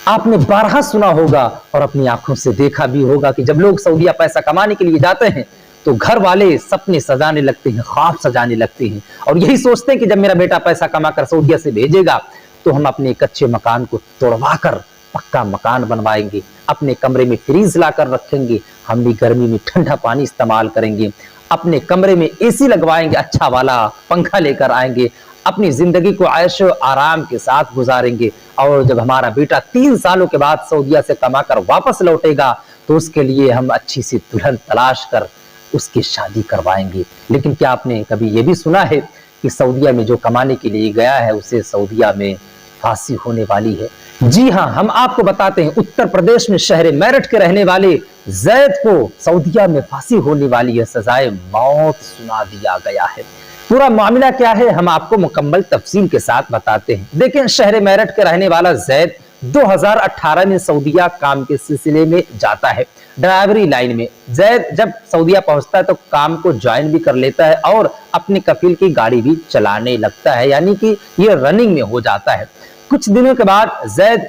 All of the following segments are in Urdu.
آپ نے بارہا سنا ہوگا اور اپنی آنکھوں سے دیکھا بھی ہوگا کہ جب لوگ سعودیہ پیسہ کمانے کے لیے جاتے ہیں تو گھر والے سپنے سجانے لگتے ہیں، خواب سجانے لگتے ہیں، اور یہی سوچتے ہیں کہ جب میرا بیٹا پیسہ کما کر سعودیہ سے بھیجے گا تو ہم اپنے کچے مکان کو توڑوا کر پکا مکان بنوائیں گے، اپنے کمرے میں فریز لا کر رکھیں گے، ہم بھی گرمی میں ٹھنڈا پانی استعمال کریں گے، اپنے کمرے میں اے سی لگوائیں گے، اچھا والا پنکھا لے کر آئیں گے، اپنی زندگی کو عیش و آرام کے ساتھ گزاریں گے، اور جب ہمارا بیٹا 3 سالوں کے بعد سعودیہ سے کما کر واپس لوٹے گا تو اس کے لیے ہم اچھی سی دلہن تلاش کر اس کی شادی کروائیں گے۔ لیکن کیا آپ نے کبھی یہ بھی سنا ہے کہ سعودیہ میں جو کمانے کے لیے گیا ہے اسے سعودیہ میں پھانسی ہونے والی ہے؟ جی ہاں، ہم آپ کو بتاتے ہیں، اتر پردیش میں شہر میرٹھ کے رہنے والے زید کو سعودیہ میں پھانسی ہونے والی ہے، سزائے موت سنا دیا گیا ہے۔ پورا معاملہ کیا ہے ہم آپ کو مکمل تفصیل کے ساتھ بتاتے ہیں۔ دیکھیں، شہر میرٹھ کے رہنے والا زید 2018 میں سعودیہ کام کے سلسلے میں جاتا ہے، ڈرائیوری لائن میں۔ زید جب سعودیہ پہنچتا ہے تو کام کو جوائن بھی کر لیتا ہے اور اپنے کفیل کی گاڑی بھی چلانے لگتا ہے، یعنی کہ یہ رننگ میں ہو جاتا ہے۔ کچھ دنوں کے بعد زید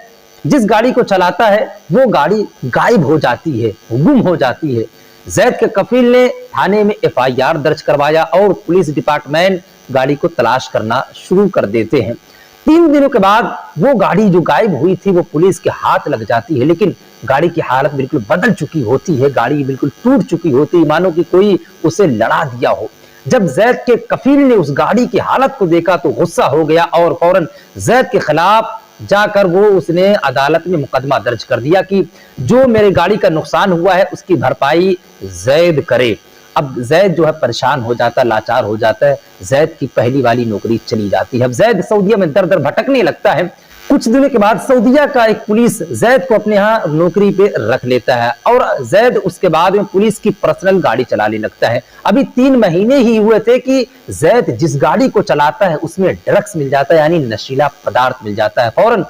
جس گاڑی کو چلاتا ہے وہ گاڑی غائب ہو جاتی ہے، گم ہو جاتی ہے۔ زید کے کفیل نے تھانے میں FIR درج کروایا اور پولیس ڈپارٹمنٹ گاڑی کو تلاش کرنا شروع کر دیتے ہیں۔ 3 دنوں کے بعد وہ گاڑی جو غائب ہوئی تھی وہ پولیس کے ہاتھ لگ جاتی ہے، لیکن گاڑی کی حالت بالکل بدل چکی ہوتی ہے، گاڑی بالکل ٹوٹ چکی ہوتی ہے، مانو کہ کوئی اسے لڑا دیا ہو۔ جب زید کے کفیل نے اس گاڑی کی حالت کو دیکھا تو غصہ ہو گیا اور فوراً زید کے خلاف جا کر اس نے عدالت میں مقدمہ درج کر دیا کہ جو میرے گاڑی کا نقصان ہوا ہے اس کی بھرپائی زید کرے۔ اب زید جو ہے پریشان ہو جاتا ہے، لاچار ہو جاتا ہے، زید کی پہلی والی نوکری چلی جاتی ہے۔ اب زید سعودیہ میں در در بھٹکنے لگتا ہے۔ کچھ دنوں کے بعد سعودیہ کا ایک پولیس زید کو اپنے ہاں نوکری پہ رکھ لیتا ہے اور زید اس کے بعد میں پولیس کی پرسنل گاڑی چلانے لگتا ہے۔ ابھی 3 مہینے ہی ہوئے تھے کہ زید جس گاڑی کو چلاتا ہے اس میں ڈرگس مل جاتا ہے، یعنی نشیلا پدارتھ مل جاتا ہے۔ فوراً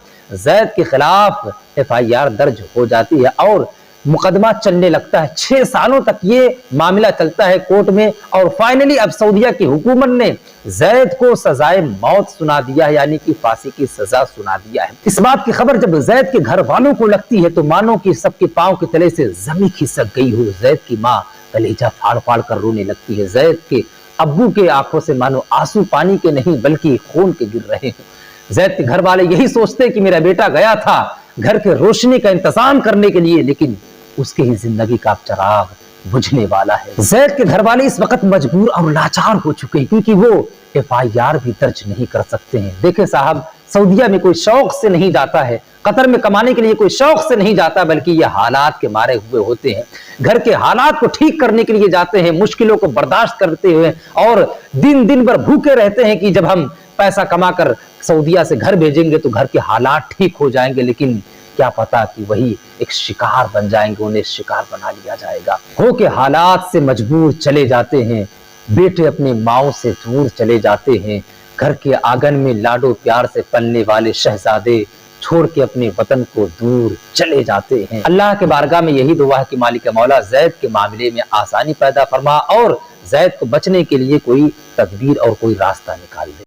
زید کے خلاف FIR درج ہو جاتی ہے اور مقدمہ چلنے لگتا ہے۔ 6 سالوں تک یہ معاملہ چلتا ہے کورٹ میں، اور فائنلی اب سعودیہ کی حکومت نے زید کو سزائے موت سنا دیا ہے، یعنی کہ پھانسی کی سزا سنا دیا ہے۔ اس بات کی خبر جب زید کے گھر والوں کو لگتی ہے تو مانو کہ سب کے پاؤں کے تلے سے زمین کھسک گئی ہو۔ زید کی ماں کلیجہ پھاڑ پھاڑ کر رونے لگتی ہے۔ زید کے ابو کے آنکھوں سے مانو آنسو پانی کے نہیں بلکہ خون کے گر رہے ہیں۔ زید کے گھر والے یہی سوچتے کہ میرا بیٹا گیا تھا گھر کے روشنی کا انتظام کرنے کے لیے، لیکن اس کی ہی زندگی کا چراغ بجھنے والا ہے۔ زید کے گھر والے اس وقت مجبور اور لاچار ہو چکے ہیں کیونکہ وہ FIR بھی درج نہیں کر سکتے ہیں۔ دیکھیں صاحب، سعودیہ میں کوئی شوق سے نہیں جاتا ہے، قطر میں کمانے کے لیے کوئی شوق سے نہیں جاتا، بلکہ یہ حالات کے مارے ہوئے ہوتے ہیں۔ گھر کے حالات کو ٹھیک کرنے کے لیے جاتے ہیں، مشکلوں کو برداشت کرتے ہوئے، اور دن دن بھر بھوکے رہتے ہیں کہ جب ہم پیسہ کما کر سعودیہ سے گھر بھیجیں گے تو گھر کے حالات ٹھیک ہو جائیں گے، لیکن کیا پتا کہ وہی ایک شکار بن جائیں گے، انہیں شکار بنا لیا جائے گا۔ ہو کے حالات سے مجبور چلے جاتے ہیں، بیٹے اپنے ماؤں سے دور چلے جاتے ہیں، گھر کے آنگن میں لاڈو پیار سے پلنے والے شہزادے چھوڑ کے اپنے وطن کو دور چلے جاتے ہیں۔ اللہ کے بارگاہ میں یہی دعا ہے کہ مالک مولا زید کے معاملے میں آسانی پیدا فرما اور زید کو بچنے کے لیے کوئی تدبیر اور کوئی راستہ نکال دے۔